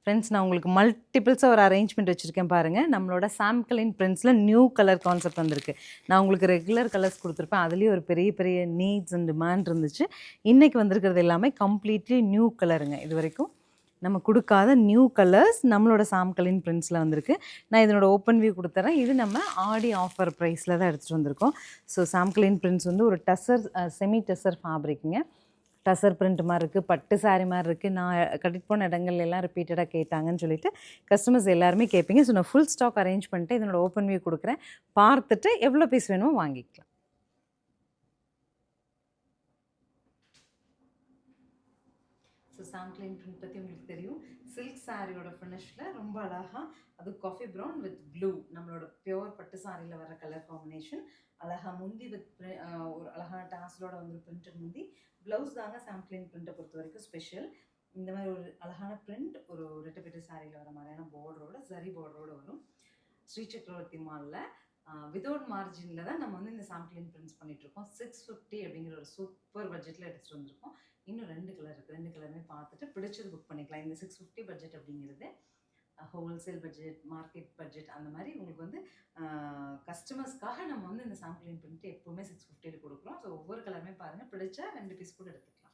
Friends, நான் உங்களுக்கு மல்டிபிள்ஸாக ஒரு அரேஞ்ச்மெண்ட் வச்சுருக்கேன் பாருங்கள். நம்மளோட சாம்கலின் பிரிண்ட்ஸில் நியூ கலர் கான்செப்ட் வந்திருக்கு. நான் உங்களுக்கு ரெகுலர் கலர்ஸ் கொடுத்துருப்பேன். அதுலேயும் ஒரு பெரிய பெரிய நீட்ஸ் அண்ட் டிமாண்ட் இருந்துச்சு. இன்றைக்கி வந்திருக்கிறது எல்லாமே கம்ப்ளீட்லி நியூ கலருங்க. இது வரைக்கும் நம்ம கொடுக்காத நியூ கலர்ஸ் நம்மளோட சாம்கலின் பிரிண்ட்ஸில் வந்திருக்கு. நான் இதனோட ஓப்பன் வியூ கொடுத்துறேன். இது நம்ம ஆடி ஆஃபர் ப்ரைஸில் தான் எடுத்துகிட்டு வந்திருக்கோம். ஸோ சாம்கலின் பிரிண்ட்ஸ் வந்து ஒரு டசர் செமி டசர் ஃபேப்ரிக்குங்க. டசர் பிரிண்ட் மாதிரி இருக்குது, பட்டு சாரீ மாதிரி இருக்குது. நான் கட்டிட்டு போன இடங்கள்ல எல்லாம் ரிப்பீட்டடாக கேட்டாங்கன்னு சொல்லிட்டு கஸ்டமர்ஸ் எல்லாருமே கேட்பீங்க. ஸோ நான் ஃபுல் ஸ்டாக் அரேஞ்ச் பண்ணிட்டு இதனோட ஓப்பன் வியூ கொடுக்குறேன். பார்த்துட்டு எவ்வளோ பீஸ் வேணுமோ வாங்கிக்கலாம். ஸோ சாம்கலின் பிரிண்ட் பற்றி உங்களுக்கு தெரியும். சில்க் சாரியோட ஃபினிஷில் ரொம்ப அழகாக, அது காஃபி ப்ரௌன் வித் ப்ளூ, நம்மளோட பியோர் பட்டு சாரியில் வர கலர் காம்பினேஷன். அழகாக முந்தி வித் ஒரு அழகான டாஸலோட வந்து பிரிண்டட் முந்தி. ப்ளவுஸ் தாங்க சாம்கலின் பிரிண்ட்டை பொறுத்த வரைக்கும் ஸ்பெஷல். இந்த மாதிரி ஒரு அழகான பிரிண்ட் ஒரு ரெட்டப்பெட்டு சாரியில் வர மாதிரியான பார்டரோட சரி பார்டரோட வரும். ஸ்ரீ சக்கரவர்த்தி மாலில் விதவுட் மார்ஜினில் தான் நம்ம வந்து இந்த சாம்கலின் பிரிண்ட்ஸ் பண்ணிகிட்ருக்கோம். 650 அப்படிங்கிற ஒரு சூப்பர் பட்ஜெட்டில் எடுத்துகிட்டு வந்திருக்கோம். இன்னும் 2 கலர் இருக்குது. 2 கலருமே பார்த்துட்டு பிடிச்சது புக் பண்ணிக்கலாம். இந்த 650 பட்ஜெட் அப்படிங்கிறது ஹோல்சேல் பட்ஜெட், மார்க்கெட் பட்ஜெட், அந்த மாதிரி உங்களுக்கு வந்து கஸ்டமர்ஸ்க்காக நம்ம வந்து இந்த சாம்கலின் பிரிண்ட் எப்போவுமே 650 கொடுக்குறோம். ஸோ ஒவ்வொரு கலருமே பாருங்கள், பிடிச்சா 2 பீஸ் கூட எடுத்துக்கலாம்.